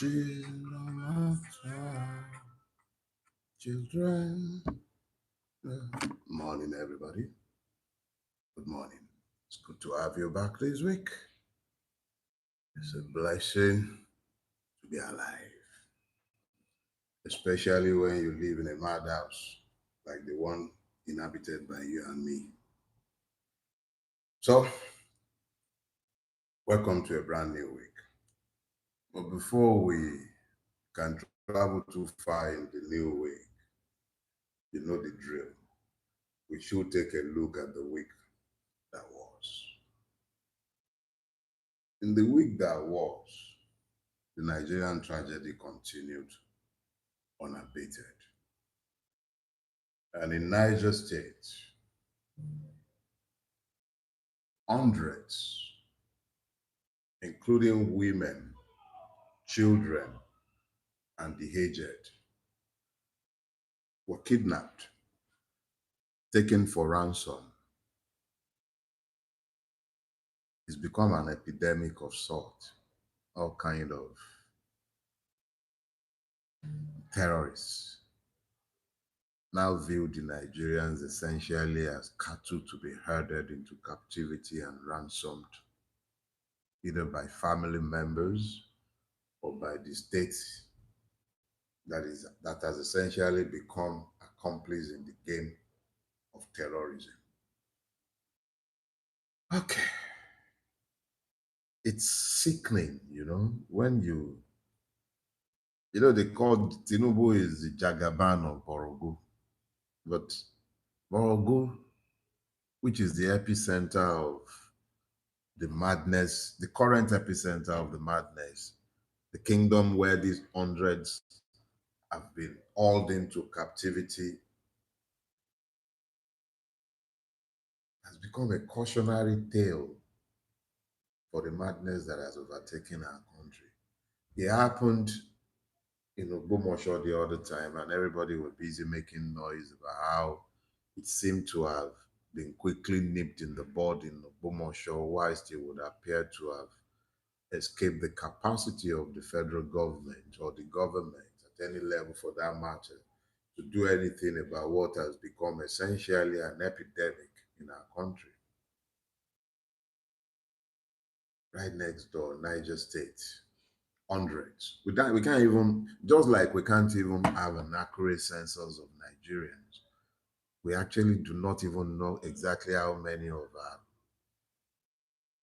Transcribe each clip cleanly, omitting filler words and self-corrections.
Children, children. Morning, everybody. Good morning. It's good to have you back this week. It's a blessing to be alive, especially when you live in a madhouse like the one inhabited by you and me. So, welcome to a brand new week. But before we can travel too far in the new week, you know the drill. We should take a look at the week that was. In the week that was, the Nigerian tragedy continued unabated. And in Niger State, hundreds, including women, children, and the aged, were kidnapped, taken for ransom. It's become an epidemic of sort, all kind of terrorists now view the Nigerians essentially as cattle to be herded into captivity and ransomed, either by family members or by the state that has essentially become accomplice in the game of terrorism. Okay. It's sickening, when they called Tinubu is the Jagaban of Borogu. But Borogu, which is the epicenter of the madness, the current epicenter of the madness, the kingdom where these hundreds have been hauled into captivity, has become a cautionary tale for the madness that has overtaken our country. It happened in Ogbomoso the other time, and everybody was busy making noise about how it seemed to have been quickly nipped in the bud in Ogbomoso, whilst it would appear to have escaped the capacity of the federal government or the government at any level for that matter to do anything about what has become essentially an epidemic in our country. Right next door, Niger State, hundreds. We can't even, just like we can't even have an accurate census of Nigerians, we actually do not even know exactly how many of our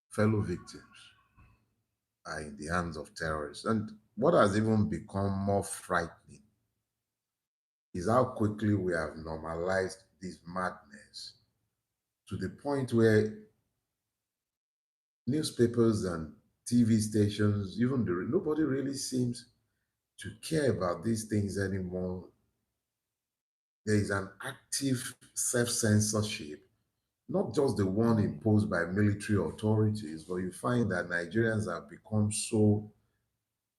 fellow victims are in the hands of terrorists. And what has even become more frightening is how quickly we have normalized this madness to the point where newspapers and TV stations, nobody really seems to care about these things anymore. There is an active self-censorship, not just the one imposed by military authorities, but you find that Nigerians have become so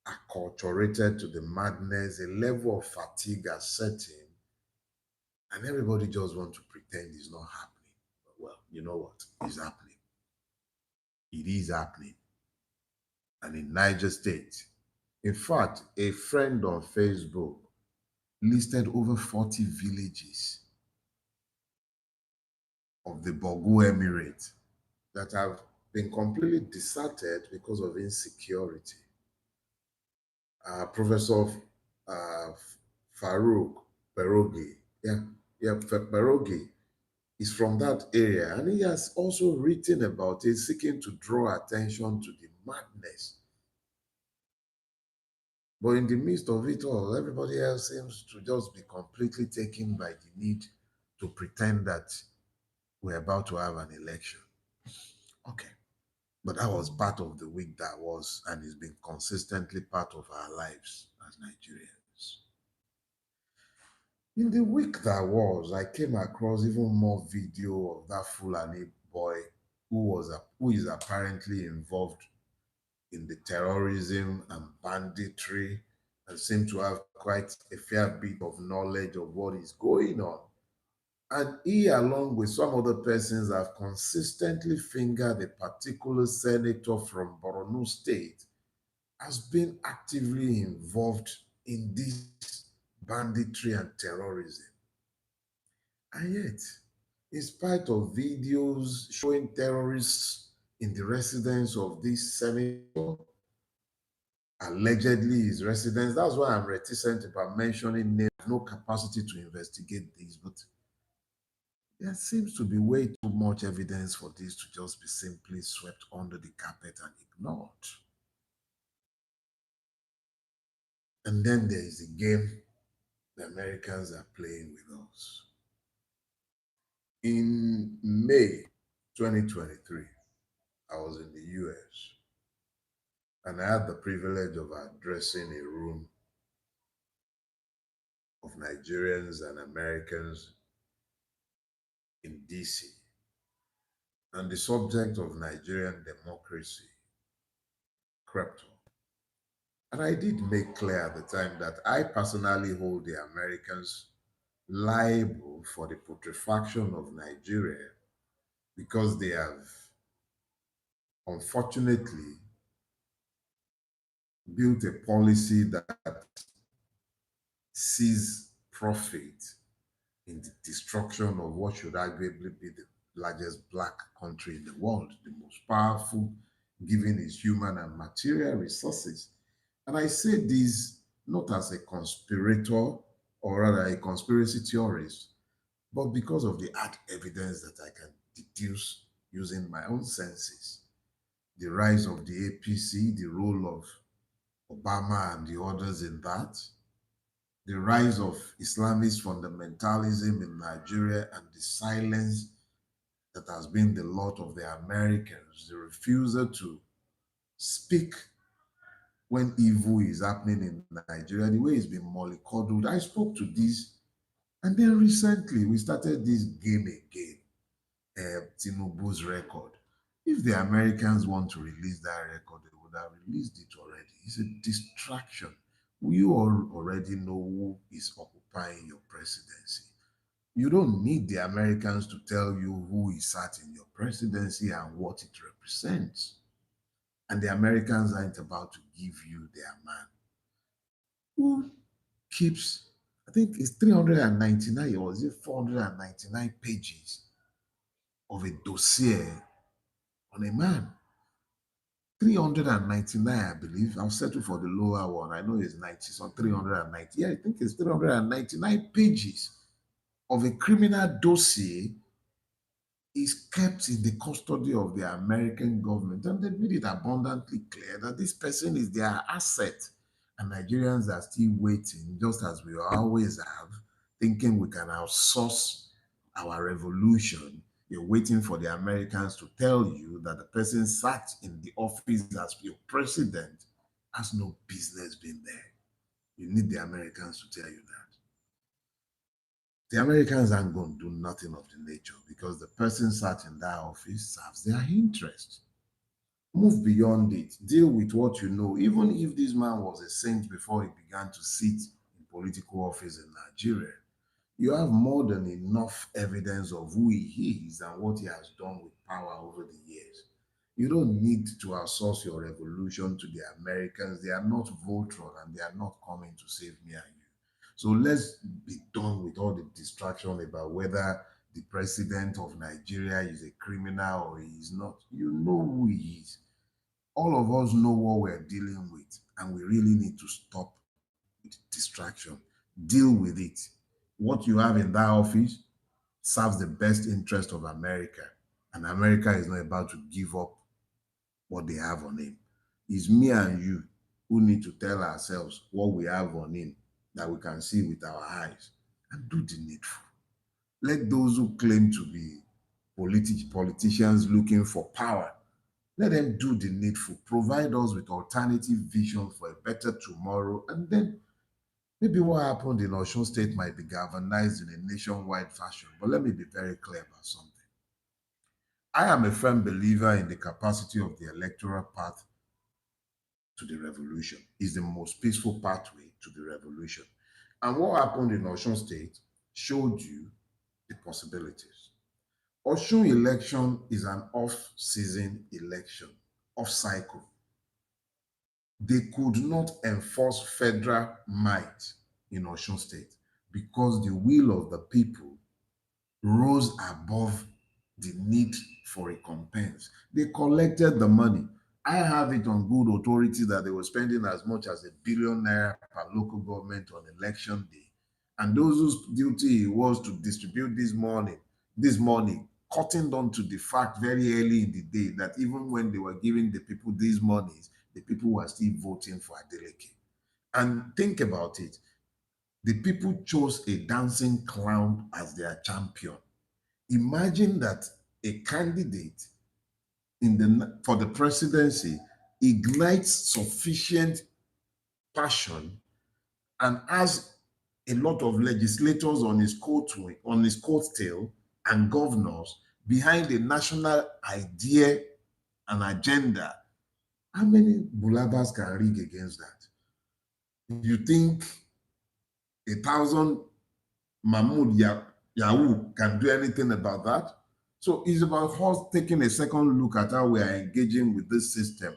acculturated to the madness, a level of fatigue has set in, and everybody just wants to pretend it's not happening. But well, you know what? It's happening. It is happening. And in Niger State, in fact, a friend on Facebook listed over 40 villages of the Bogu Emirate that have been completely deserted because of insecurity. Professor Farouk Perogi, Perogi is from that area, and he has also written about it, seeking to draw attention to the madness. But in the midst of it all, everybody else seems to just be completely taken by the need to pretend that we're about to have an election. Okay. But that was part of the week that was, and it's been consistently part of our lives as Nigerians. In the week that was, I came across even more video of that Fulani boy who is apparently involved in the terrorism and banditry and seemed to have quite a fair bit of knowledge of what is going on. And he, along with some other persons, have consistently fingered a particular senator from Borno State has been actively involved in this banditry and terrorism. And yet, in spite of videos showing terrorists in the residence of this senator, allegedly his residence, that's why I'm reticent about mentioning names. I have no capacity to investigate this, but there seems to be way too much evidence for this to just be simply swept under the carpet and ignored. And then there is the game the Americans are playing with us. In May 2023, I was in the US and I had the privilege of addressing a room of Nigerians and Americans in DC. And the subject of Nigerian democracy crept up. And I did make clear at the time that I personally hold the Americans liable for the putrefaction of Nigeria because they have unfortunately built a policy that sees profit in the destruction of what should arguably be the largest black country in the world, the most powerful, given its human and material resources. And I say this not as a conspirator or rather a conspiracy theorist, but because of the hard evidence that I can deduce using my own senses. The rise of the APC, the role of Obama and the others in that, the rise of Islamist fundamentalism in Nigeria and the silence that has been the lot of the Americans, the refusal to speak when evil is happening in Nigeria, the way it's been mollycoddled. I spoke to this, and then recently we started this game again, Tinubu's record. If the Americans want to release that record, they would have released it already. It's a distraction. You all already know who is occupying your presidency. You don't need the Americans to tell you who is sat in your presidency and what it represents. And the Americans aren't about to give you their man. Who keeps, I think it's 399 or is it 499 pages of a dossier on a man? 399, I believe. I'll settle for the lower one. I know it's 90, so 390. Yeah, I think it's 399 pages of a criminal dossier is kept in the custody of the American government. And they made it abundantly clear that this person is their asset. And Nigerians are still waiting, just as we always have, thinking we can outsource our revolution. You're waiting for the Americans to tell you that the person sat in the office as your president has no business being there. You need the Americans to tell you that. The Americans aren't going to do nothing of the nature because the person sat in that office serves their interest. Move beyond it. Deal with what you know. Even if this man was a saint before he began to sit in political office in Nigeria, you have more than enough evidence of who he is and what he has done with power over the years. You don't need to outsource your revolution to the Americans. They are not Voltron and they are not coming to save me and you. So let's be done with all the distraction about whether the president of Nigeria is a criminal or he is not. You know who he is. All of us know what we're dealing with, and we really need to stop with distraction. Deal with it. What you have in that office serves the best interest of America, and America is not about to give up what they have on him. It's me and you who need to tell ourselves what we have on him that we can see with our eyes and do the needful. Let those who claim to be politicians looking for power, let them do the needful. Provide us with alternative vision for a better tomorrow. And then maybe what happened in Osun State might be galvanized in a nationwide fashion. But let me be very clear about something. I am a firm believer in the capacity of the electoral path to the revolution. It's the most peaceful pathway to the revolution. And what happened in Osun State showed you the possibilities. Osun election is an off-season election, off-cycle. They could not enforce federal might in Osun State because the will of the people rose above the need for recompense. They collected the money. I have it on good authority that they were spending as much as R1 billion per local government on election day. And those whose duty it was to distribute this money, cutting down to the fact very early in the day that even when they were giving the people these monies, the people were still voting for Adeleke. And think about it. The people chose a dancing clown as their champion. Imagine that a candidate for the presidency ignites sufficient passion and has a lot of legislators on his coattail and governors behind a national idea and agenda. How many bulabas can rig against that? You think 1,000 Mahmoud Yahoo can do anything about that? So it's about us taking a second look at how we are engaging with this system.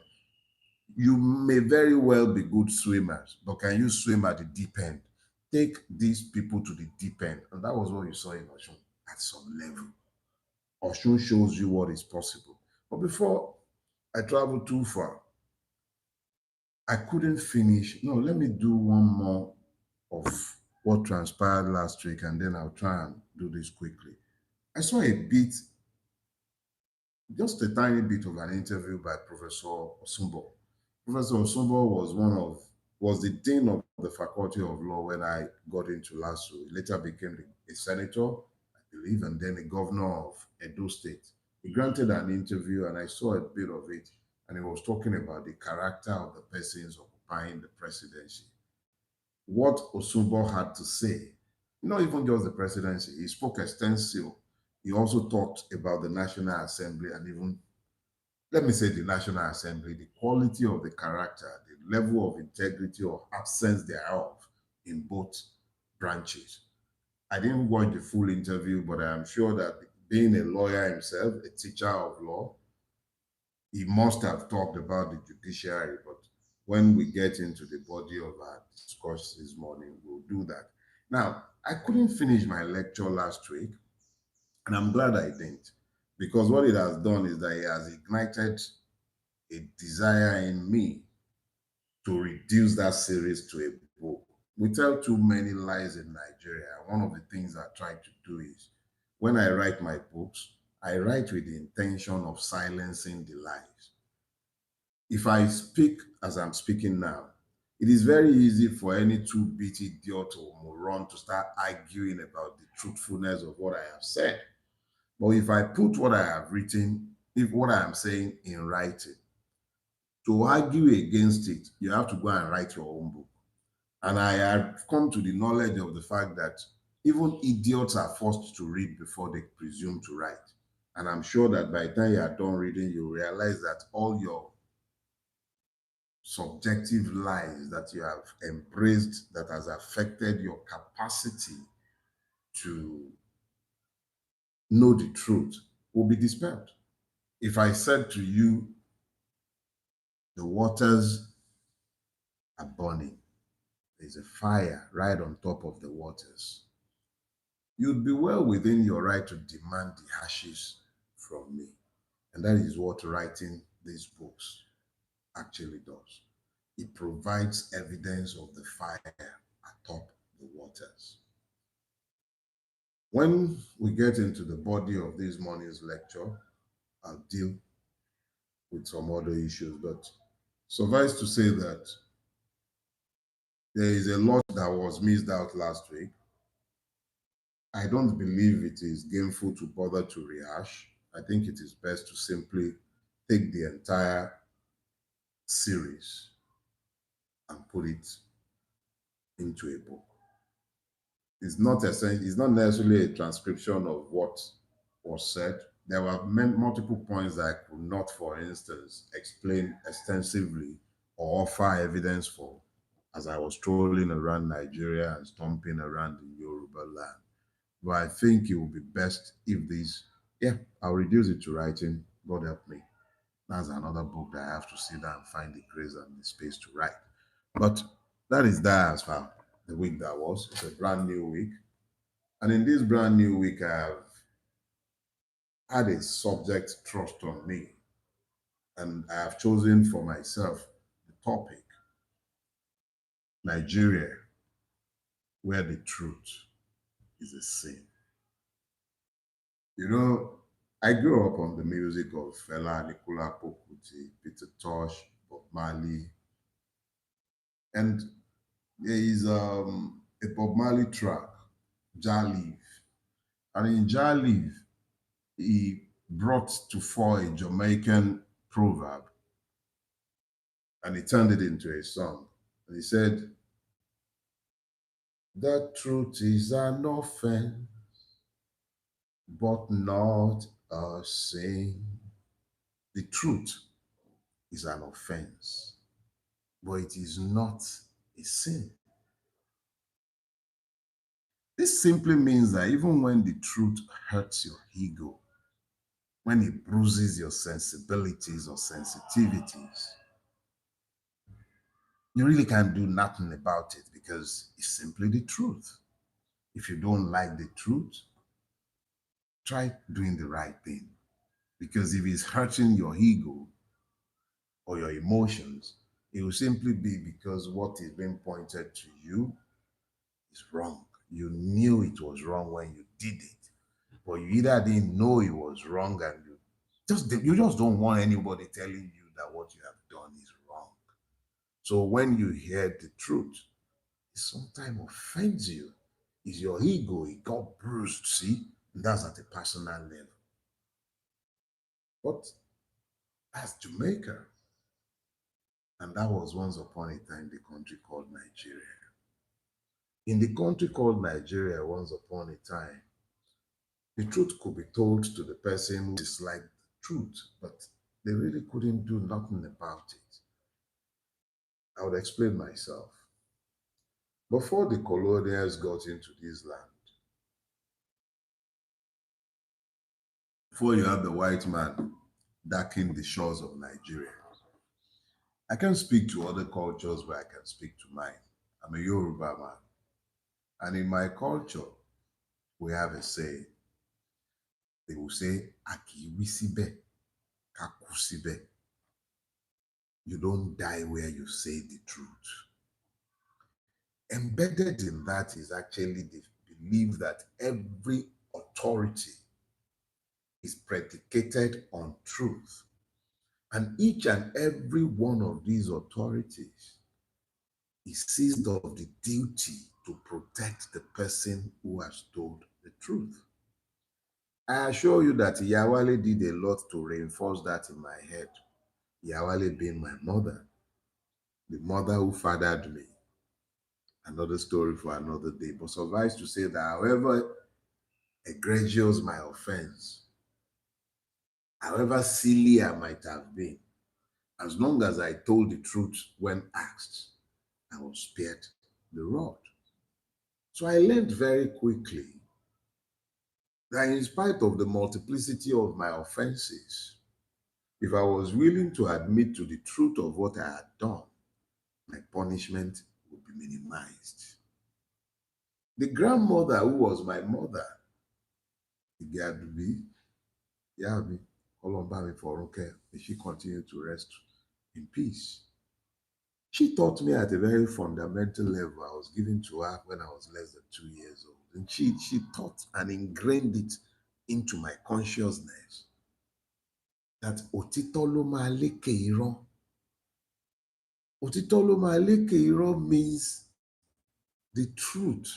You may very well be good swimmers, but can you swim at the deep end? Take these people to the deep end. And that was what you saw in Oshun at some level. Oshun shows you what is possible. But before I travel too far, I couldn't finish. No, let me do one more of what transpired last week, and then I'll try and do this quickly. I saw a bit, just a tiny bit of an interview by Professor Osumbo. Professor Osumbo was the dean of the Faculty of Law when I got into LASU. He later became a senator, I believe, and then a governor of Edo State. He granted an interview, and I saw a bit of it, and he was talking about the character of the persons occupying the presidency. What Osumbo had to say, not even just the presidency, he spoke extensively. He also talked about the National Assembly and even, let me say, the National Assembly, the quality of the character, the level of integrity or absence thereof in both branches. I didn't watch the full interview, but I am sure that being a lawyer himself, a teacher of law, he must have talked about the judiciary. But when we get into the body of our discourse this morning, we'll do that. Now, I couldn't finish my lecture last week, and I'm glad I didn't, because what it has done is that it has ignited a desire in me to reduce that series to a book. We tell too many lies in Nigeria. One of the things I try to do is when I write my books, I write with the intention of silencing the lies. If I speak as I'm speaking now, it is very easy for any two-bit idiot or moron to start arguing about the truthfulness of what I have said. But if I put what I have written, if what I am saying in writing, to argue against it, you have to go and write your own book. And I have come to the knowledge of the fact that even idiots are forced to read before they presume to write. And I'm sure that by the time you are done reading, you realize that all your subjective lies that you have embraced that has affected your capacity to know the truth will be dispelled. If I said to you, the waters are burning, there's a fire right on top of the waters, you'd be well within your right to demand the ashes from me. And that is what writing these books actually does. It provides evidence of the fire atop the waters. When we get into the body of this morning's lecture, I'll deal with some other issues, but suffice to say that there is a lot that was missed out last week. I don't believe it is gainful to bother to rehash. I think it is best to simply take the entire series and put it into a book. It's not essential, it's not necessarily a transcription of what was said. There were multiple points that I could not, for instance, explain extensively or offer evidence for as I was strolling around Nigeria and stomping around in Yoruba land. But I think it would be best if I'll reduce it to writing. God help me. That's another book that I have to sit down and find the grace and the space to write. But that is that as far the week that was. It's a brand new week. And in this brand new week, I've had a subject thrust on me. And I have chosen for myself the topic Nigeria, where the truth is a sin. You know, I grew up on the music of Fela, Nicola Pokuti, Peter Tosh, Bob Marley, and there is a Bob Marley track, Jaliv. And in Jaliv, he brought to fore a Jamaican proverb and he turned it into a song. And he said, the truth is an offense, but not a sin. The truth is an offense, but it is not a sin. This simply means that even when the truth hurts your ego, when it bruises your sensibilities or sensitivities, you really can't do nothing about it because it's simply the truth. If you don't like the truth, try doing the right thing. Because if it's hurting your ego or your emotions, it will simply be because what is being pointed to you is wrong. You knew it was wrong when you did it, but you either didn't know it was wrong and you just don't want anybody telling you that what you have done is wrong. So when you hear the truth, it sometimes offends you. It's your ego, it got bruised, see? And that's at a personal level. But that's Jamaica. And that was once upon a time the country called Nigeria. In the country called Nigeria, once upon a time, the truth could be told to the person who disliked the truth, but they really couldn't do nothing about it. I would explain myself. Before the colonials got into this land, before you have the white man darkening the shores of Nigeria, I can speak to other cultures where I can speak to mine. I'm a Yoruba man. And in my culture, we have a saying. They will say, Aki wisibe, kakusibe. You don't die where you say the truth. Embedded in that is actually the belief that every authority is predicated on truth. And each and every one of these authorities is seized of the duty to protect the person who has told the truth. I assure you that Yawale did a lot to reinforce that in my head. Yawale being my mother, the mother who fathered me. Another story for another day. But suffice to say that however egregious my offense, however silly I might have been, as long as I told the truth when asked, I was spared the rod. So I learned very quickly that in spite of the multiplicity of my offenses, if I was willing to admit to the truth of what I had done, my punishment would be minimized. The grandmother who was my mother, Igadubi, Yabi, Olombami Forunke, may she continue to rest in peace. She taught me at a very fundamental level. I was given to her when I was less than 2 years old. And she taught and ingrained it into my consciousness that òtítọ́ ló máa lékè irọ́. Òtítọ́ ló máa lékè irọ́ means the truth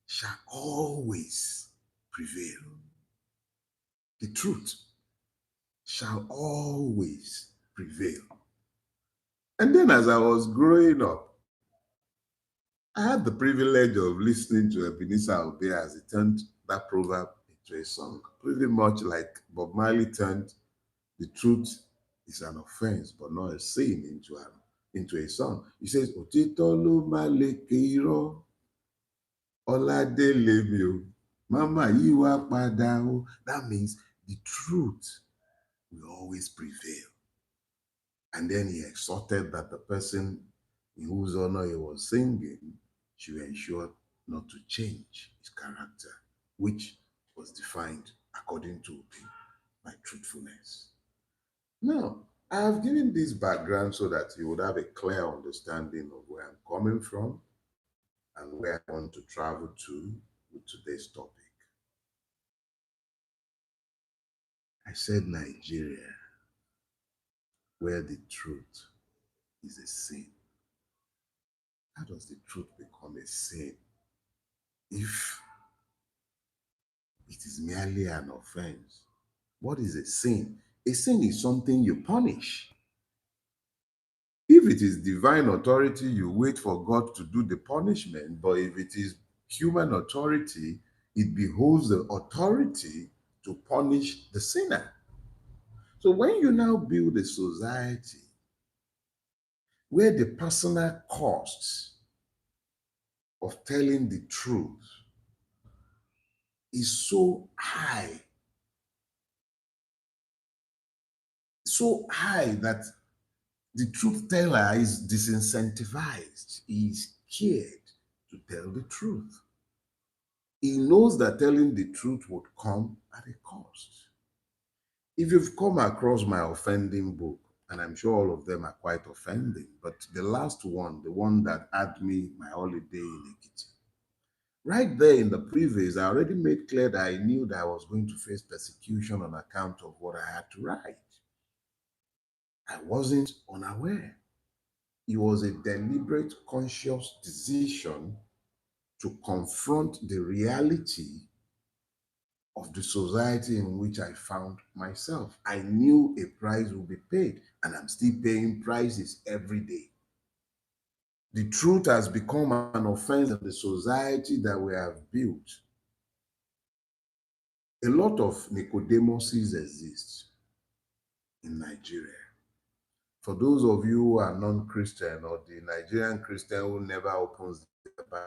shall always prevail. The truth shall always prevail. And then as I was growing up, I had the privilege of listening to Ebenezer Obey as he turned that proverb into a song, pretty much like Bob Marley turned the truth is an offense, but not a sin into a song. He says, Òtítọ́ ló máa lékè irọ́, Ọládélé mi o, Mama yìí wá padà o. That means the truth will always prevail. And then he exhorted that the person in whose honor he was singing should ensure not to change his character, which was defined according to him by truthfulness. Now, I have given this background so that you would have a clear understanding of where I'm coming from and where I want to travel to with today's topic. I said Nigeria, where the truth is a sin. How does the truth become a sin if it is merely an offense? What is a sin? A sin is something you punish. If it is divine authority, you wait for God to do the punishment. But if it is human authority, it behoves the authority to punish the sinner. So when you now build a society where the personal costs of telling the truth is so high that the truth teller is disincentivized, he is scared to tell the truth. He knows that telling the truth would come at a cost. If you've come across my offending book, and I'm sure all of them are quite offending, but the last one, the one that had me my holiday in Ekiti, right there in the preface, I already made clear that I knew that I was going to face persecution on account of what I had to write. I wasn't unaware. It was a deliberate, conscious decision to confront the reality of the society in which I found myself. I knew a price would be paid, and I'm still paying prices every day. The truth has become an offense in the society that we have built. A lot of Nicodemoses exist in Nigeria. For those of you who are non-Christian or the Nigerian Christian who never opens the Bible,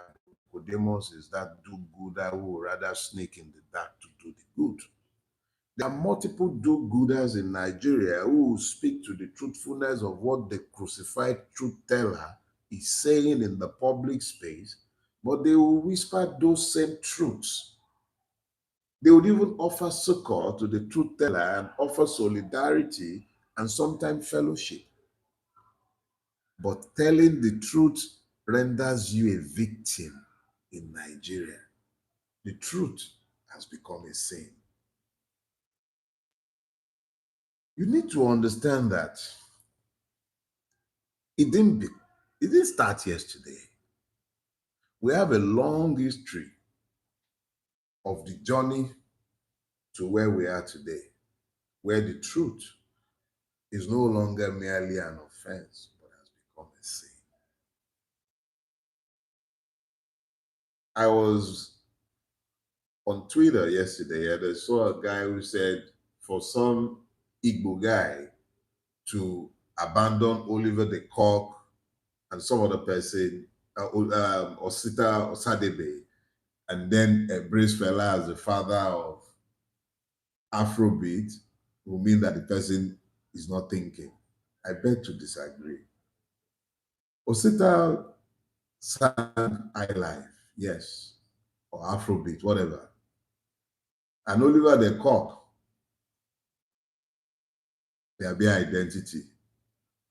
Nicodemus is that do-gooder who would rather sneak in the dark to do the good. There are multiple do-gooders in Nigeria who speak to the truthfulness of what the crucified truth teller is saying in the public space, but they will whisper those same truths. They would even offer succor to the truth teller and offer solidarity and sometimes fellowship. But telling the truth renders you a victim in Nigeria. The truth has become a sin. You need to understand that it didn't be, it didn't start yesterday. We have a long history of the journey to where we are today, where the truth is no longer merely an offense, but has become a sin. I was on Twitter yesterday and I saw a guy who said for some Igbo guy to abandon Oliver the Cock and some other person, Osita Osadebe, and then embrace Fela as the father of Afrobeat, will mean that the person is not thinking. I beg to disagree. Osita sang High Life, yes, or Afrobeat, whatever. And Oliver the Cock, their bare identity.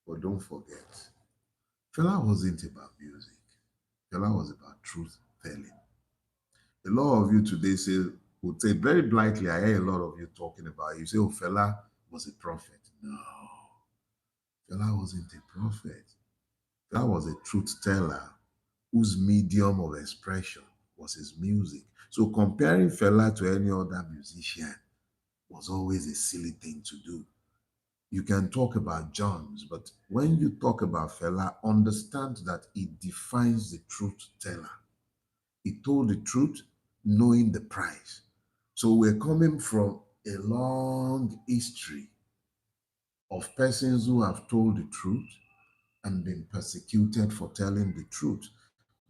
But don't forget, Fela wasn't about music. Fela was about truth telling. A lot of you today would say very blithely, I hear a lot of you talking about it. You say, oh, Fela was a prophet. No, Fela wasn't a prophet. Fela was a truth teller whose medium of expression was his music. So comparing Fela to any other musician was always a silly thing to do. You can talk about Jones, but when you talk about Fela, understand that it defines the truth teller. He told the truth knowing the price. So we're coming from a long history of persons who have told the truth and been persecuted for telling the truth.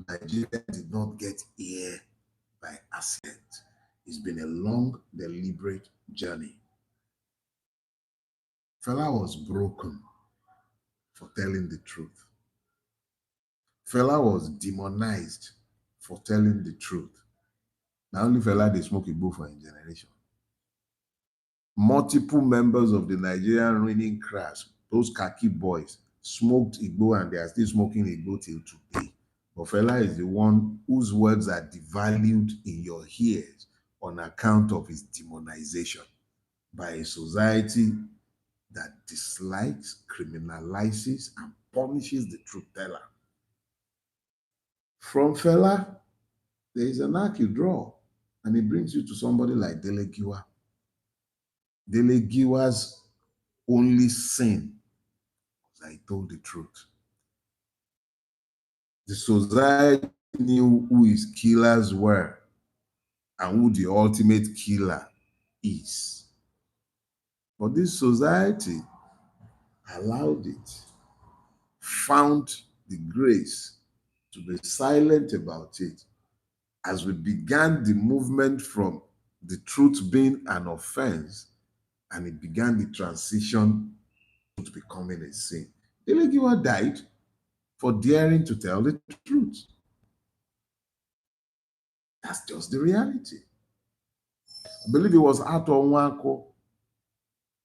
Nigeria did not get here by accident. It's been a long, deliberate journey. Fela was broken for telling the truth. Fela was demonized for telling the truth. Now only Fela they smoke Igbo for a generation. Multiple members of the Nigerian reigning class, those khaki boys, smoked Igbo and they are still smoking Igbo till today. But Fela is the one whose words are devalued in your ears on account of his demonization by a society that dislikes, criminalizes, and punishes the truth teller. From Fela, there is an arc you draw, and it brings you to somebody like Dele Giwa. Dele Giwa's only sin was that he told the truth. The society knew who his killers were and who the ultimate killer is. But this society allowed it, found the grace to be silent about it as we began the movement from the truth being an offense, and it began the transition to becoming a sin. Dele Giwa died for daring to tell the truth. That's just the reality. I believe it was Ato Nwankwo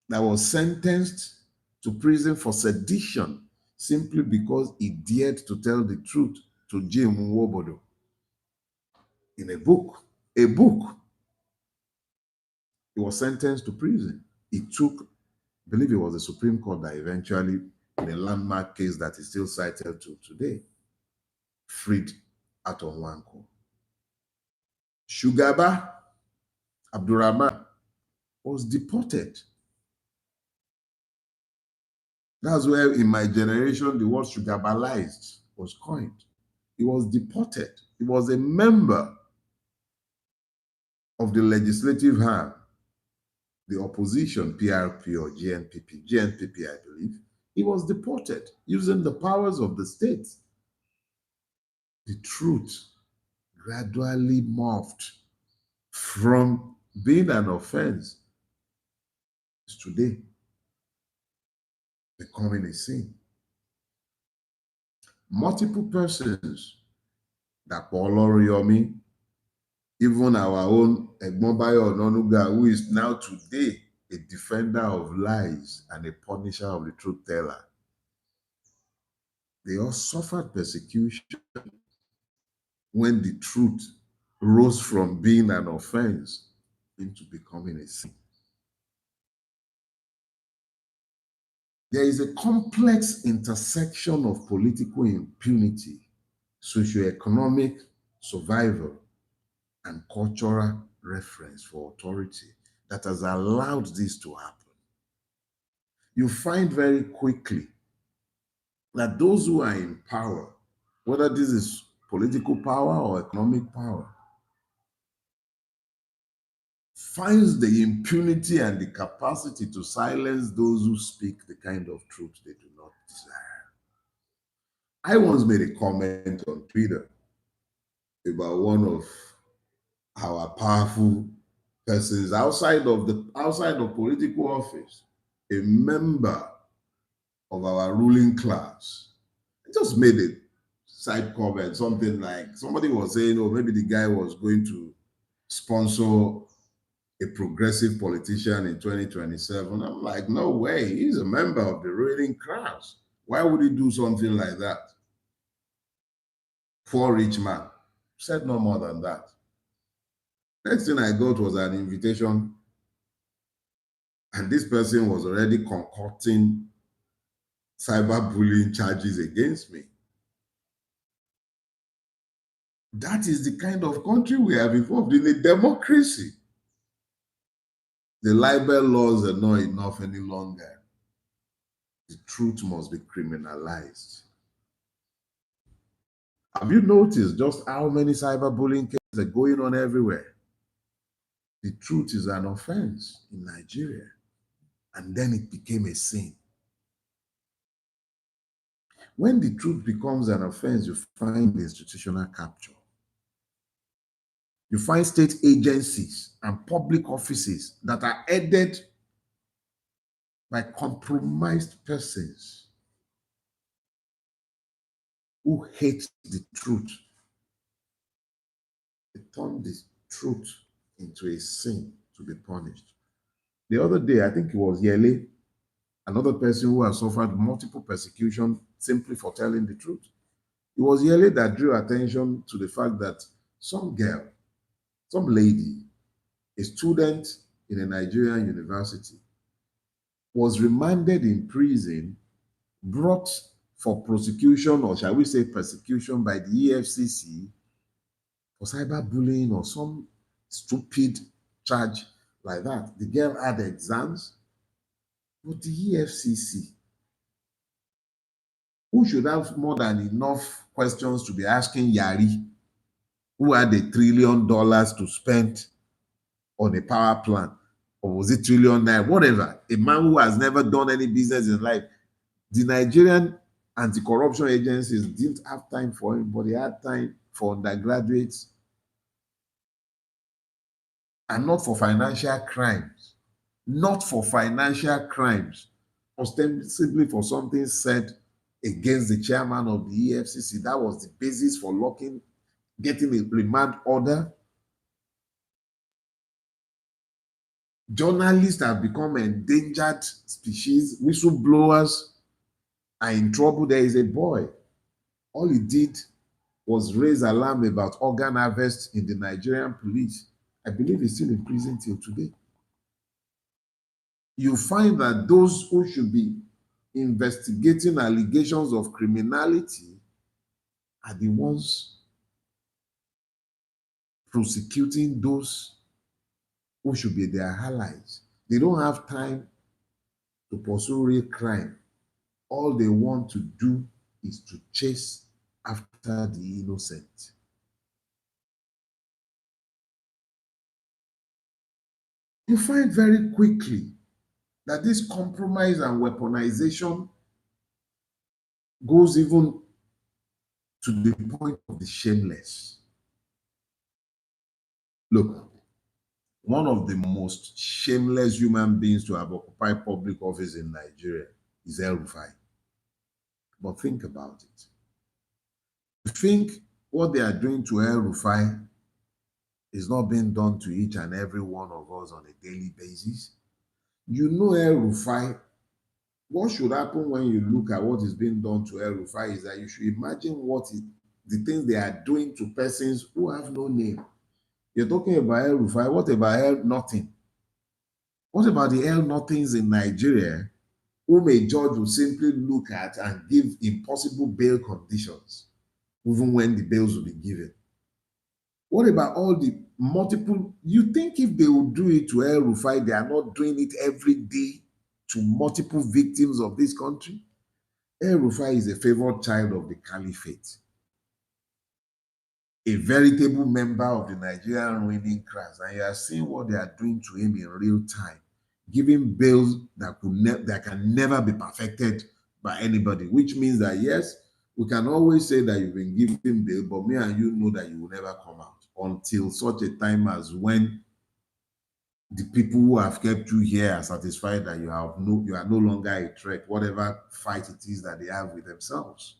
that was sentenced to prison for sedition simply because he dared to tell the truth to Jim Nwobodo in a book. A book. He was sentenced to prison. It took, I believe it was the Supreme Court that eventually, in a landmark case that is still cited to today, freed Ato Nwankwo. Shugaba Abdurrahman was deported. That's where, in my generation, the word "sugarbalized" was coined. He was deported. He was a member of the legislative arm, the opposition, PRP or GNPP, I believe. He was deported using the powers of the state. The truth gradually morphed from being an offense to today becoming a sin. Multiple persons, that Paul Oriyomi, even our own Egmonbayo Ononuga, who is now today a defender of lies and a punisher of the truth teller, they all suffered persecution when the truth rose from being an offense into becoming a sin. There is a complex intersection of political impunity, socioeconomic survival, and cultural reference for authority that has allowed this to happen. You find very quickly that those who are in power, whether this is political power or economic power, finds the impunity and the capacity to silence those who speak the kind of truth they do not desire. I once made a comment on Twitter about one of our powerful persons outside of political office, a member of our ruling class. I just made a side comment, something like somebody was saying, oh, maybe the guy was going to sponsor a progressive politician in 2027. I'm like, no way. He's a member of the ruling class. Why would he do something like that? Poor rich man. Said no more than that. Next thing I got was an invitation, and this person was already concocting cyberbullying charges against me. That is the kind of country we have evolved in, a democracy. The libel laws are not enough any longer. The truth must be criminalized. Have you noticed just how many cyberbullying cases are going on everywhere? The truth is an offense in Nigeria, and then it became a sin. When the truth becomes an offense, you find institutional capture. You find state agencies and public offices that are headed by compromised persons who hate the truth. They turn the truth into a sin to be punished. The other day, I think it was Yele, another person who has suffered multiple persecution simply for telling the truth. It was Yele that drew attention to the fact that some girl, some lady, a student in a Nigerian university, was remanded in prison, brought for prosecution, or shall we say persecution, by the EFCC for cyberbullying or some stupid charge like that. The girl had exams, but the EFCC, who should have more than enough questions to be asking Yari, who had $1 trillion to spend on a power plant, or was it trillion naira, whatever, a man who has never done any business in life. The Nigerian anti-corruption agencies didn't have time for him, but they had time for undergraduates, and not for financial crimes. Not for financial crimes, ostensibly for something said against the chairman of the EFCC. That was the basis for getting a remand order. Journalists have become endangered species. Whistleblowers are in trouble. There is a boy. All he did was raise alarm about organ harvest in the Nigerian police. I believe he's still in prison till today. You find that those who should be investigating allegations of criminality are the ones prosecuting those who should be their allies. They don't have time to pursue real crime. All they want to do is to chase after the innocent. You find very quickly that this compromise and weaponization goes even to the point of the shameless. Look, one of the most shameless human beings to have occupied public office in Nigeria is El-Rufai. But think about it. You think what they are doing to El-Rufai is not being done to each and every one of us on a daily basis? You know El-Rufai, what should happen when you look at what is being done to El-Rufai is that you should imagine the things they are doing to persons who have no name. You're talking about El-Rufai, what about El-Nothing? What about the El-Nothings in Nigeria whom a judge will simply look at and give impossible bail conditions, even when the bails will be given? What about all the multiple? You think if they will do it to El-Rufai, they are not doing it every day to multiple victims of this country? El-Rufai is a favored child of the caliphate, a veritable member of the Nigerian ruling class, and you are seeing what they are doing to him in real time, giving bails that can never be perfected by anybody, which means that yes, we can always say that you've been given bail, but me and you know that you will never come out until such a time as when the people who have kept you here are satisfied that you are no longer a threat, whatever fight it is that they have with themselves.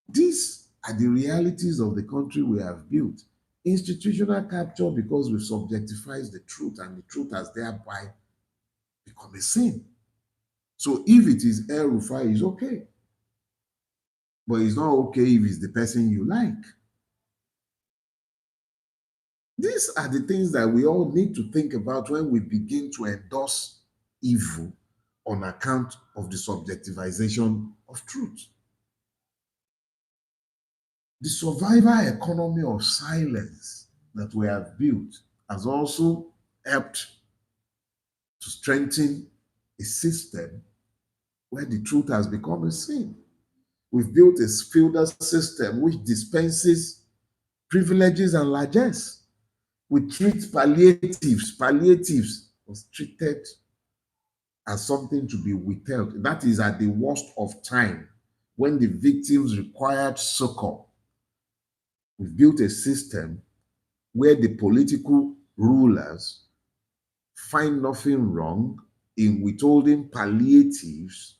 These are the realities of the country we have built. Institutional capture because we subjectifies the truth, and the truth has thereby become a sin. So if it is El-Rufai, it's okay. But it's not okay if it's the person you like. These are the things that we all need to think about when we begin to endorse evil on account of the subjectivization of truth. The survival economy of silence that we have built has also helped to strengthen a system where the truth has become a sin. We've built a feudal system which dispenses privileges and largesse. We treat palliatives. Palliatives was treated as something to be withheld. That is at the worst of time, when the victims required succor. We've built a system where the political rulers find nothing wrong in withholding palliatives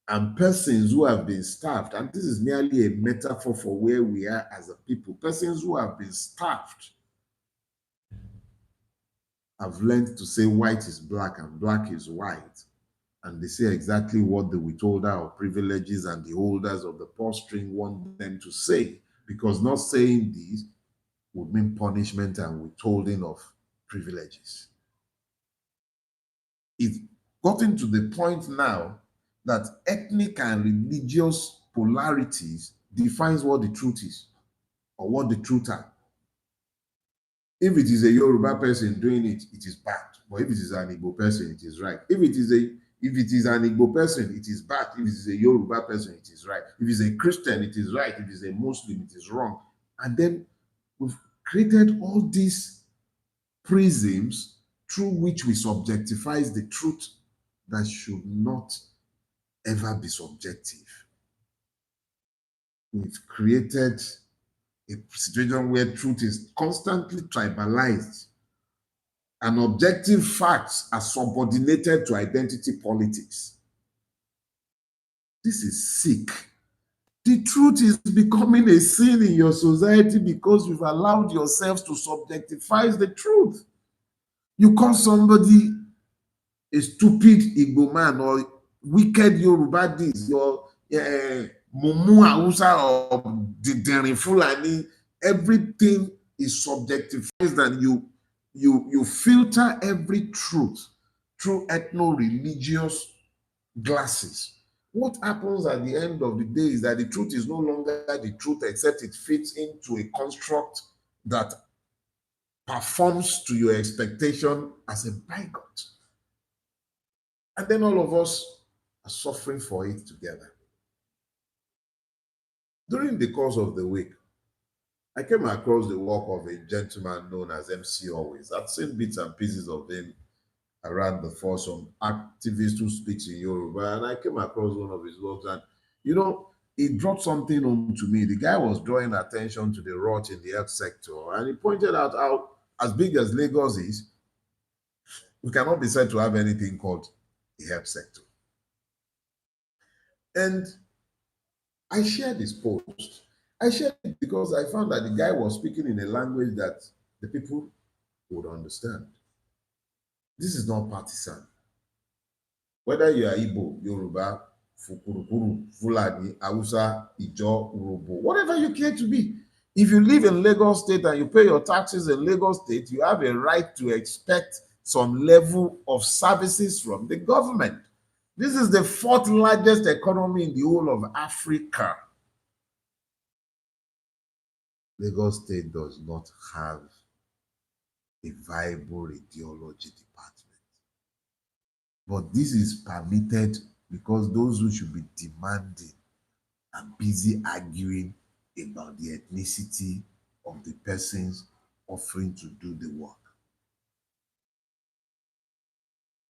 and persons who have been starved, and this is merely a metaphor for where we are as a people, persons who have been starved have learned to say white is black and black is white. And they say exactly what the withholder of privileges and the holders of the purse string want them to say, because not saying this would mean punishment and withholding of privileges. It's gotten to the point now that ethnic and religious polarities defines what the truth is or what the truth are. If it is a Yoruba person doing it, it is bad. But if it is an Igbo person, it is right. If it is an Igbo person, it is bad. If it is a Yoruba person, it is right. If it's a Christian, it is right. If it's a Muslim, it is wrong. And then we've created all these prisms through which we subjectifies the truth that should not ever be subjective. We've created a situation where truth is constantly tribalized and objective facts are subordinated to identity politics. This is sick. The truth is becoming a sin in your society because you've allowed yourselves to subjectify the truth. You call somebody a stupid Igbo man or wicked Yoruba this, your Mumu Hausa or Diderin Fulani, everything is subjectified and you filter every truth through ethno-religious glasses. What happens at the end of the day is that the truth is no longer the truth, except it fits into a construct that performs to your expectation as a bygot. And then all of us are suffering for it together. During the course of the week, I came across the work of a gentleman known as MC Always. I've seen bits and pieces of him around the force, some activist who speaks in Yoruba, and I came across one of his works, and it brought something home to me. The guy was drawing attention to the rot in the health sector, and he pointed out how, as big as Lagos is, we cannot be said to have anything called the health sector. And I shared this post. I shared it because I found that the guy was speaking in a language that the people would understand. This is not partisan. Whether you are Igbo, Yoruba, Fukurukuru, Fulani, Hausa, Ijo, Urobo, whatever you care to be. If you live in Lagos State and you pay your taxes in Lagos State, you have a right to expect some level of services from the government. This is the fourth largest economy in the whole of Africa. Lagos State does not have a viable radiology department. But this is permitted because those who should be demanding are busy arguing about the ethnicity of the persons offering to do the work.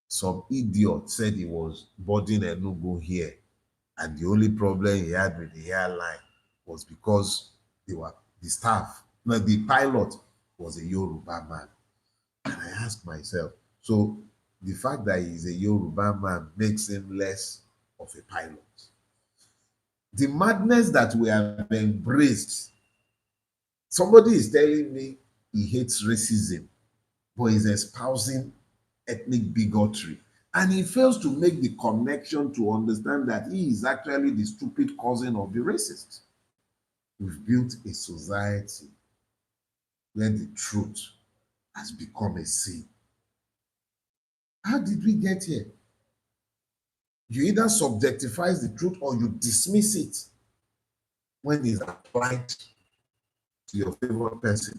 Some idiot said he was boarding Enugu here, and the only problem he had with the airline was because the pilot was a Yoruba man. And I asked myself, so the fact that he's a Yoruba man makes him less of a pilot. The madness that we have embraced, somebody is telling me he hates racism, but he's espousing ethnic bigotry. And he fails to make the connection to understand that he is actually the stupid cousin of the racist. We've built a society where the truth has become a sin. How did we get here? You either subjectify the truth or you dismiss it when it's applied to your favorite person.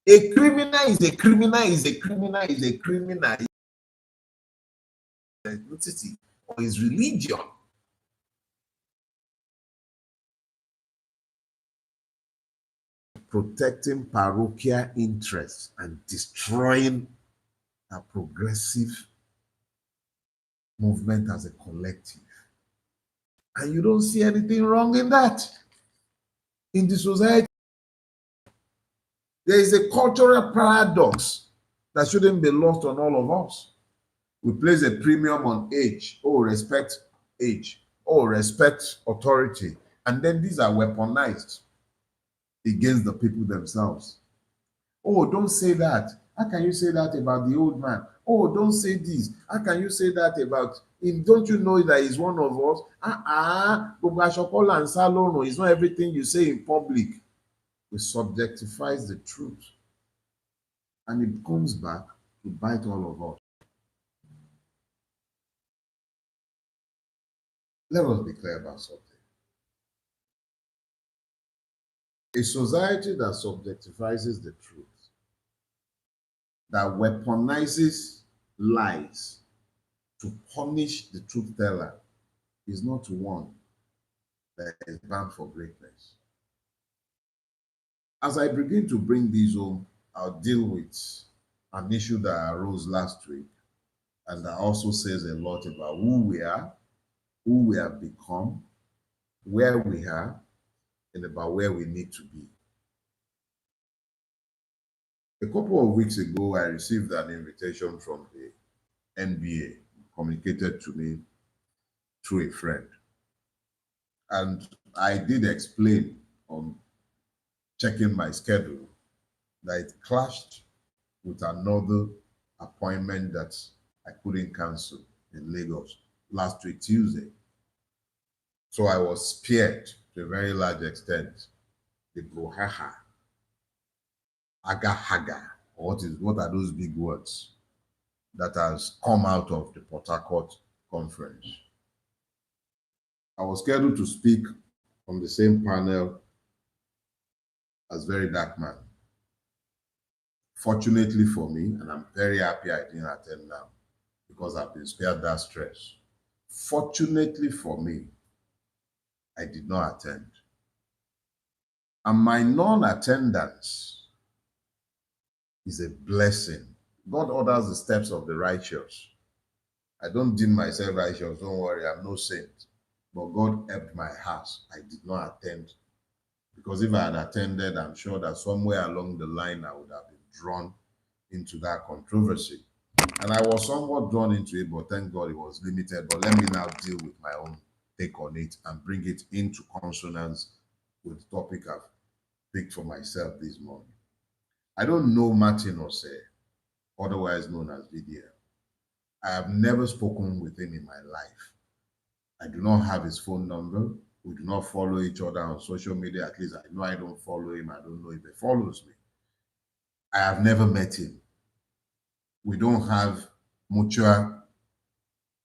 A criminal is a criminal is a criminal is a criminal. Ethnicity or his religion. Protecting parochial interests and destroying a progressive movement as a collective. And you don't see anything wrong in that. In the society, there is a cultural paradox that shouldn't be lost on all of us. We place a premium on age. Oh, respect age. Oh, respect authority. And then these are weaponized against the people themselves. Oh, don't say that. How can you say that about the old man? Oh, don't say this. How can you say that about him? Don't you know that he's one of us? Gbogbo aṣọ and salon is not everything you say in public. It subjectifies the truth. And it comes back to bite all of us. Let us be clear about something. A society that subjectifies the truth, that weaponizes lies to punish the truth teller, is not one that is bound for greatness. As I begin to bring these home, I'll deal with an issue that arose last week and that also says a lot about who we are, who we have become, where we are, and about where we need to be. A couple of weeks ago, I received an invitation from the NBA, communicated to me through a friend. And I did explain on checking my schedule that it clashed with another appointment that I couldn't cancel in Lagos last week, Tuesday. So I was spared to a very large extent the brouhaha, aga-haga, what are those big words that has come out of the Port Harcourt conference. I was scheduled to speak on the same panel as Very Dark Man. Fortunately for me, and I'm very happy I didn't attend now because I've been spared that stress. Fortunately for me, I did not attend. And my non-attendance is a blessing. God orders the steps of the righteous. I don't deem myself righteous, don't worry, I'm no saint. But God helped my house. I did not attend. Because if I had attended, I'm sure that somewhere along the line I would have been drawn into that controversy. And I was somewhat drawn into it, but thank God it was limited. But let me now deal with my own take on it and bring it into consonance with the topic I've picked for myself this morning. I don't know Martin Ose, otherwise known as VDM. I have never spoken with him in my life. I do not have his phone number. We do not follow each other on social media. At least I know I don't follow him. I don't know if he follows me. I have never met him. We don't have mutual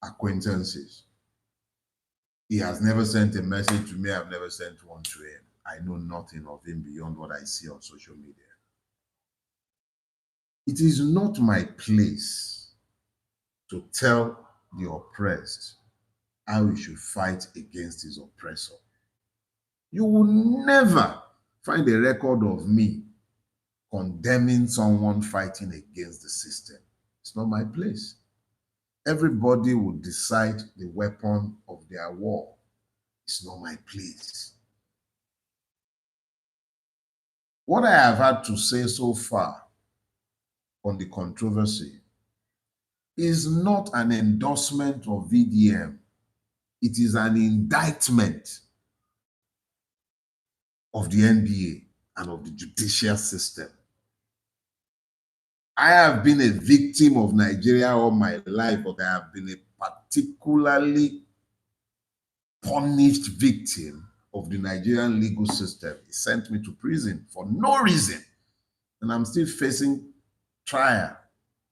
acquaintances. He has never sent a message to me. I've never sent one to him. I know nothing of him beyond what I see on social media. It is not my place to tell the oppressed how he should fight against his oppressor. You will never find a record of me condemning someone fighting against the system. It's not my place. Everybody will decide the weapon of their war. It's not my place. What I have had to say so far on the controversy is not an endorsement of VDM. It is an indictment of the NBA and of the judicial system. I have been a victim of Nigeria all my life, but I have been a particularly punished victim of the Nigerian legal system. It sent me to prison for no reason. And I'm still facing trial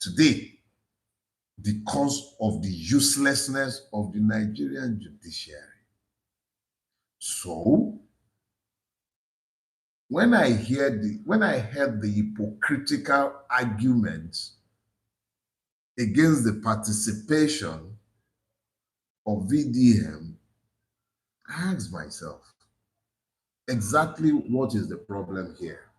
today because of the uselessness of the Nigerian judiciary. So, when I heard the hypocritical arguments against the participation of VDM, I asked myself, exactly what is the problem here?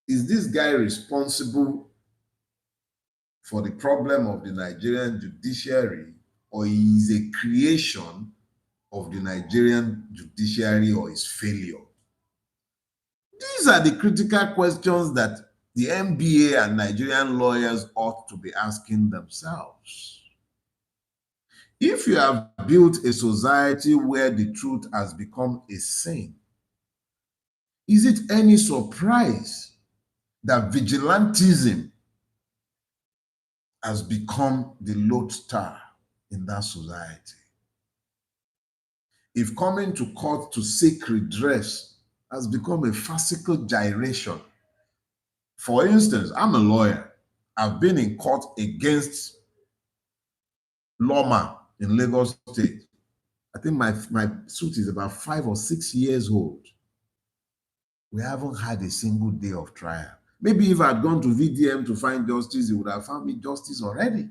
Is this guy responsible for the problem of the Nigerian judiciary, or is a creation of the Nigerian judiciary or its failure? These are the critical questions that the NBA and Nigerian lawyers ought to be asking themselves, if you have built a society where the truth has become a sin, is it any surprise that vigilantism has become the lodestar in that society? If coming to court to seek redress has become a farcical gyration. For instance, I'm a lawyer. I've been in court against lawman in Lagos State. I think my suit is about 5 or 6 years old. We haven't had a single day of trial. Maybe if I'd gone to VDM to find justice, he would have found me justice already.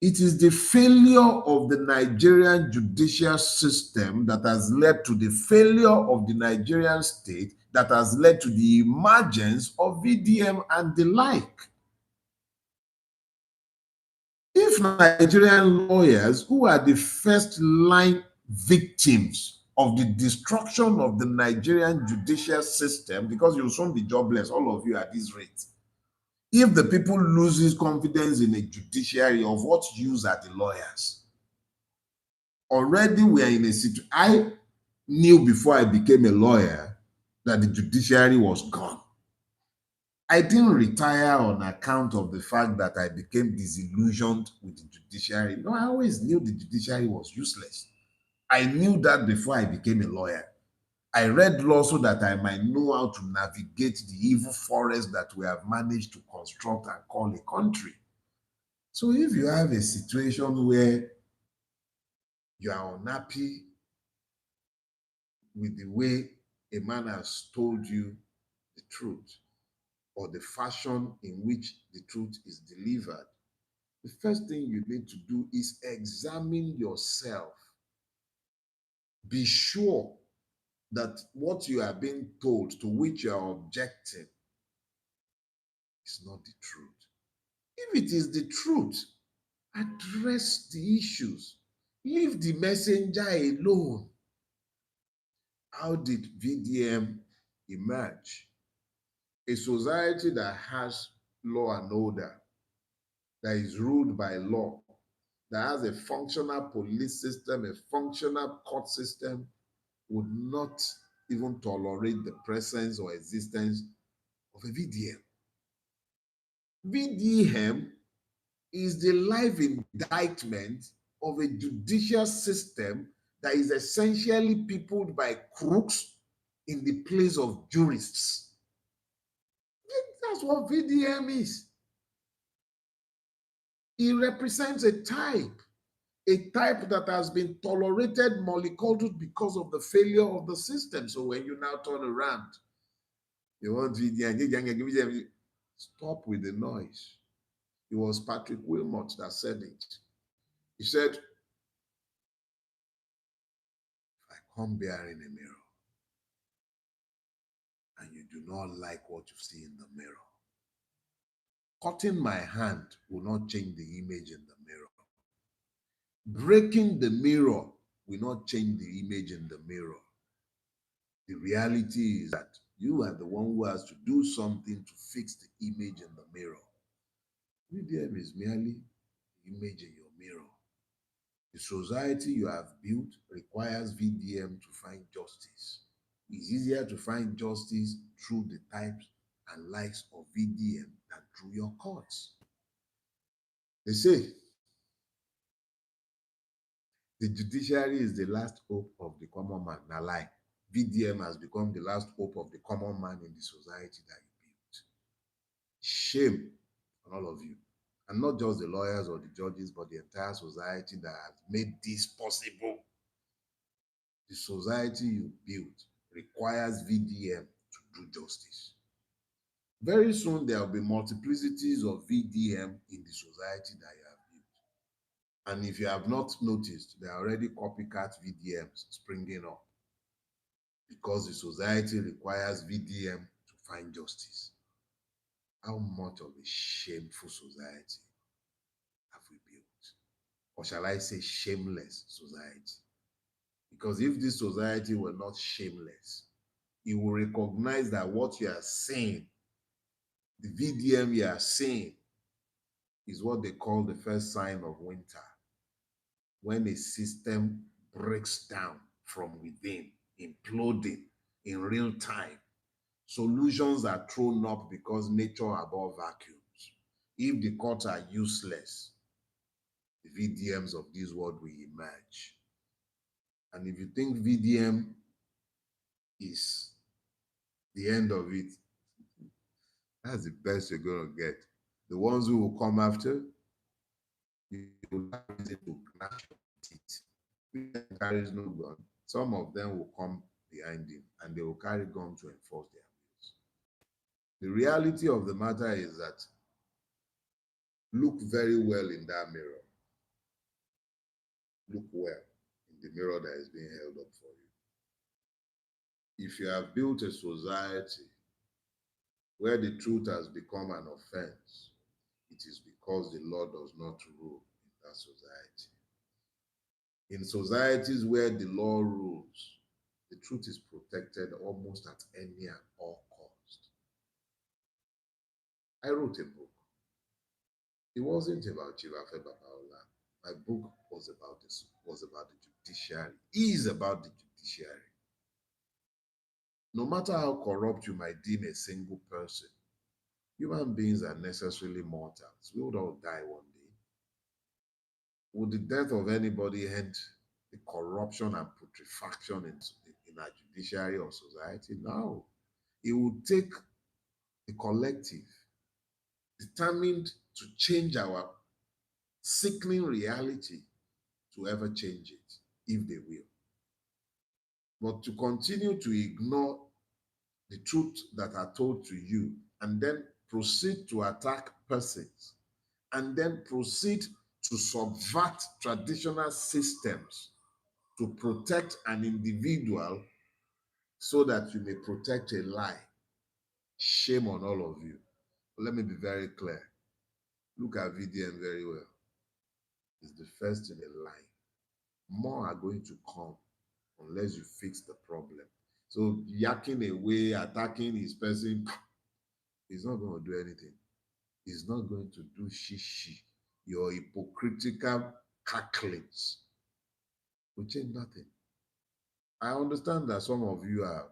It is the failure of the Nigerian judicial system that has led to the failure of the Nigerian state, that has led to the emergence of VDM and the like. If Nigerian lawyers, who are the first line victims of the destruction of the Nigerian judicial system, because you'll soon be jobless, all of you at this rate, if the people loses confidence in a judiciary, of what use are the lawyers? Already we are in a situation. I knew before I became a lawyer that the judiciary was gone. I didn't retire on account of the fact that I became disillusioned with the judiciary. No, I always knew the judiciary was useless. I knew that before I became a lawyer. I read law so that I might know how to navigate the evil forest that we have managed to construct and call a country. So if you have a situation where you are unhappy with the way a man has told you the truth, or the fashion in which the truth is delivered, the first thing you need to do is examine yourself. Be sure that what you are being told, to which you are objecting, is not the truth. If it is the truth, address the issues. Leave the messenger alone. How did VDM emerge? A society that has law and order, that is ruled by law, that has a functional police system, a functional court system, would not even tolerate the presence or existence of a VDM. VDM is the live indictment of a judicial system that is essentially peopled by crooks in the place of jurists. That's what VDM is. It represents a type that has been tolerated, mollycoddled because of the failure of the system. So when you now turn around, you want VDM, stop with the noise. It was Patrick Wilmot that said it. He said, if I come bearing a mirror and you do not like what you see in the mirror, cutting my hand will not change the image in the mirror. Breaking the mirror will not change the image in the mirror. The reality is that you are the one who has to do something to fix the image in the mirror. VDM is merely the image in your mirror. The society you have built requires VDM to find justice. It's easier to find justice through the types and likes of VDM than through your courts. They say the judiciary is the last hope of the common man. Now, lie. VDM has become the last hope of the common man in the society that you built. Shame on all of you. And not just the lawyers or the judges, but the entire society that has made this possible. The society you built requires VDM to do justice. Very soon, there will be multiplicities of VDM in the society that you have built. And if you have not noticed, there are already copycat VDMs springing up because the society requires VDM to find justice. How much of a shameful society have we built? Or shall I say shameless society? Because if this society were not shameless, It will recognize that what you are saying, the VDM you are saying, is what they call the first sign of winter. When a system breaks down from within, imploding in real time, solutions are thrown up because nature abhors vacuums. If the courts are useless, the VDMs of this world will emerge. And if you think VDM is the end of it, that's the best you're going to get. The ones who will come after, you will have reason to gnash your teeth. If carries no gun, some of them will come behind him and they will carry guns to enforce their wills. The reality of the matter is that look very well in that mirror. Look well in the mirror that is being held up for you. If you have built a society where the truth has become an offense, it is because the law does not rule in that society. In societies where the law rules, the truth is protected almost at any and all cost. I wrote a book. It wasn't about Chivafe Babaola. My book was about this, was about the judiciary. Is about the judiciary. No matter how corrupt you might deem a single person, human beings are necessarily mortals. We would all die one day. Would the death of anybody end the corruption and putrefaction in our judiciary or society? No. It would take the collective determined to change our sickening reality to ever change it, if they will. But to continue to ignore the truth that are told to you and then proceed to attack persons and then proceed to subvert traditional systems to protect an individual so that you may protect a lie. Shame on all of you. But let me be very clear. Look at VDM very well. It's the first in a line. More are going to come unless you fix the problem. So yakking away, attacking his person, he's not going to do anything. He's not going to do shishi. Your hypocritical cacklings will change nothing. I understand that some of you are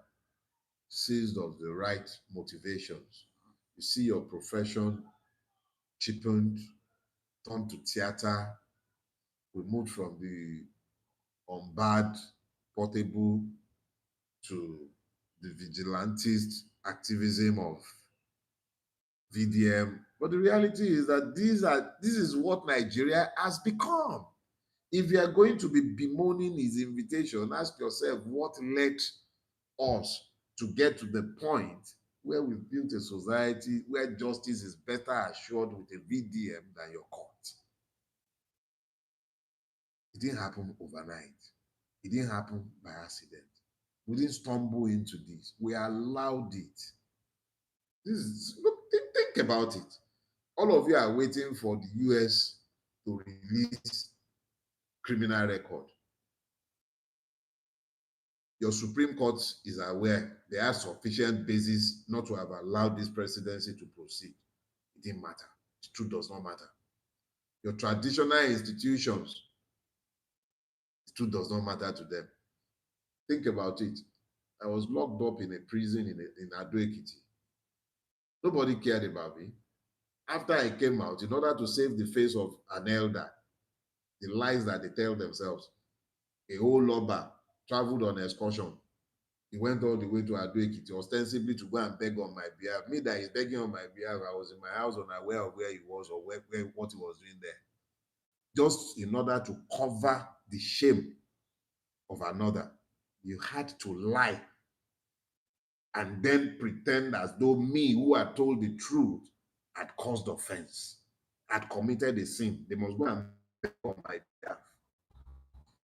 seized of the right motivations. You see your profession cheapened, turned to theater. We moved from the unbarred portable to the vigilantist activism of VDM. But the reality is that this is what Nigeria has become. If you are going to be bemoaning his invitation, ask yourself what led us to get to the point where we've built a society where justice is better assured with a VDM than your court. It didn't happen overnight. It didn't happen by accident. We didn't stumble into this. We allowed it. Look, think about it. All of you are waiting for the US to release criminal record. Your Supreme Court is aware they have sufficient basis not to have allowed this presidency to proceed. It didn't matter. The truth does not matter. Your traditional institutions, the truth does not matter to them. Think about it. I was locked up in a prison in Ado-Ekiti. Nobody cared about me. After I came out, in order to save the face of an elder, the lies that they tell themselves, a whole lobber traveled on excursion. He went all the way to Ado-Ekiti, ostensibly to go and beg on my behalf. Me that he's begging on my behalf, I was in my house unaware of where he was or what he was doing there. Just in order to cover the shame of another, you had to lie and then pretend as though me, who had told the truth, had caused offense, had committed a sin. They must go and beg on my behalf.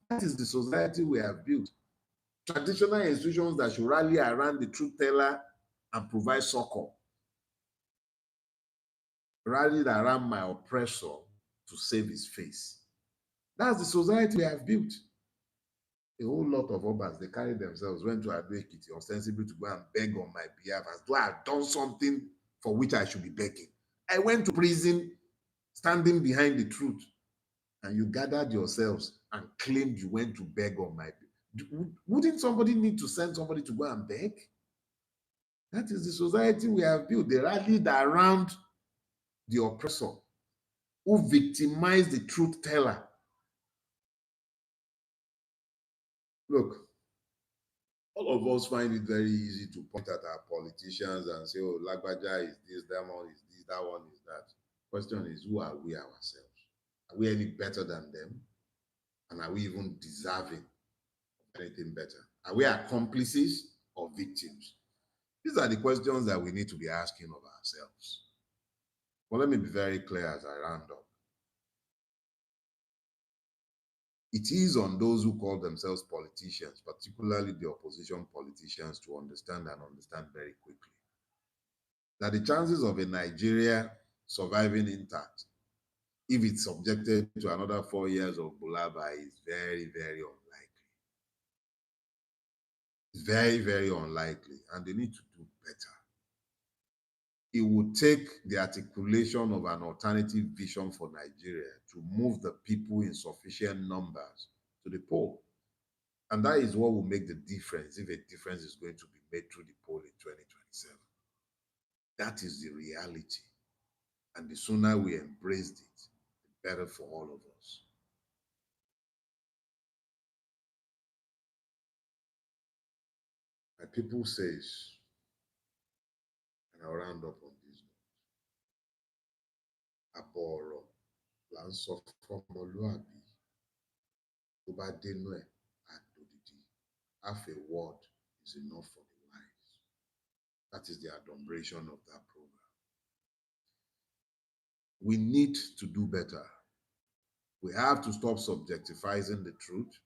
That is the society we have built. Traditional institutions that should rally around the truth teller and provide succor rallied around my oppressor to save his face. That's the society we have built. A whole lot of Obas, they carried themselves, went to Ado-Ekiti ostensibly to go and beg on my behalf as though I had done something for which I should be begging. I went to prison standing behind the truth, and you gathered yourselves and claimed you went to beg on my behalf. Wouldn't somebody need to send somebody to go and beg? That is the society we have built. They rallied around the oppressor who victimized the truth teller. Look, all of us find it very easy to point at our politicians and say, oh, Lagbaja is this, that one is this, that one is that. Question is, who are we ourselves? Are we any better than them? And are we even deserving of anything better? Are we accomplices or victims? These are the questions that we need to be asking of ourselves. Well, let me be very clear as I round up. It is on those who call themselves politicians, particularly the opposition politicians, to understand and understand very quickly that the chances of a Nigeria surviving intact, if it's subjected to another 4 years of Bulaba, is very, very unlikely. It's very, very unlikely, and they need to do better. It would take the articulation of an alternative vision for Nigeria to move the people in sufficient numbers to the poll. And that is what will make the difference, if a difference is going to be made through the poll in 2027. That is the reality. And the sooner we embraced it, the better for all of us. My people says, and I'll round up on this note, Aboro, là ń sọ fọmọlúàbí, tó bá dénú ẹ̀, àdòdìdì. Half a word is enough for the wise. That is the adumbration of that program. We need to do better. We have to stop subjectifying the truth,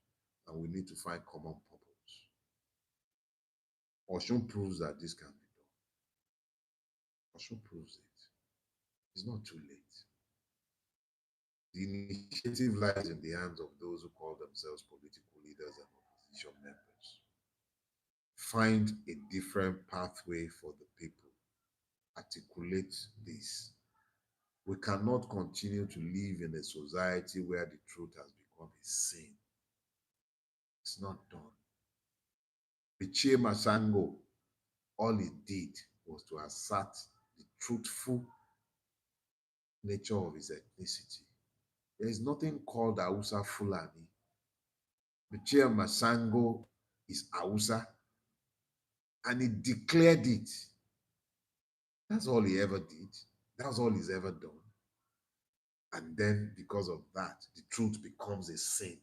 and we need to find common purpose. Osun proves that this can be done. Osun proves it. It's not too late. The initiative lies in the hands of those who call themselves political leaders and opposition members. Find a different pathway for the people. Articulate this. We cannot continue to live in a society where the truth has become a sin. It's not done. Richie Masango, all he did was to assert the truthful nature of his ethnicity. There is nothing called Hausa Fulani. Richie Masango is Hausa, and he declared it. That's all he ever did. That's all he's ever done. And then, because of that, the truth becomes a sin.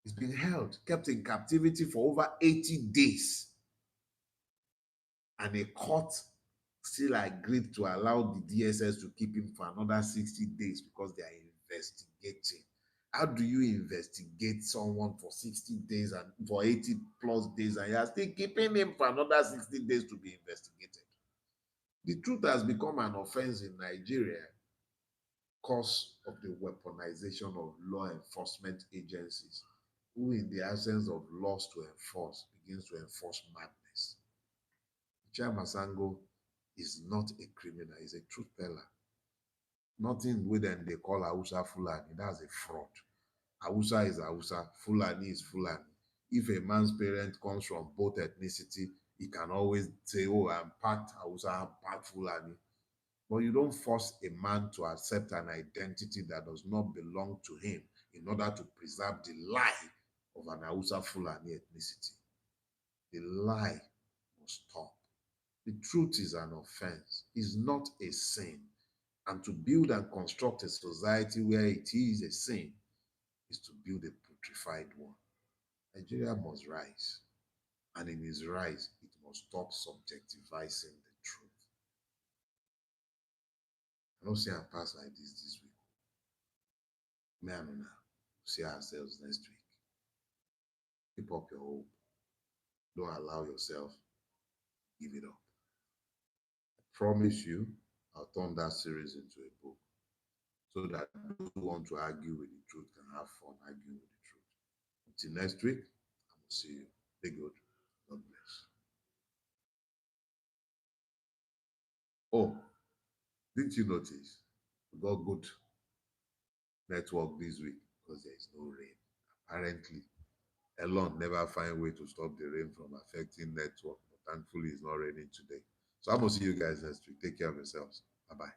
He's been held, kept in captivity for over 80 days. And a court still agreed to allow the DSS to keep him for another 60 days because they are investigating. How do you investigate someone for 60 days and for 80 plus days, and you're still keeping him for another 60 days to be investigated? The truth has become an offense in Nigeria because of the weaponization of law enforcement agencies, who, in the absence of laws to enforce, begins to enforce madness. Richie Masango is not a criminal, he's a truth teller. Nothing within they call Hausa Fulani, that's a fraud. Hausa is Hausa, Fulani is Fulani. If a man's parent comes from both ethnicity, he can always say, oh, I'm part Hausa, I'm part Fulani. But you don't force a man to accept an identity that does not belong to him in order to preserve the lie of an Hausa Fulani ethnicity. The lie must stop. The truth is an offense, is not a sin. And to build and construct a society where it is a sin is to build a putrefied one. Nigeria must rise. And in its rise, it must stop subjectivizing the truth. I don't see a pass like this week. Man, we'll see ourselves next week. Keep up your hope. Don't allow yourself to give it up. I promise you, I'll turn that series into a book so that those who want to argue with the truth can have fun arguing with the truth. Until next week, I will see you. Be good. God bless. Oh, didn't you notice? We got good network this week because there is no rain. Apparently, Elon never find way to stop the rain from affecting network. But thankfully, it's not raining today. So I'm gonna see you guys next week. Take care of yourselves. Bye bye.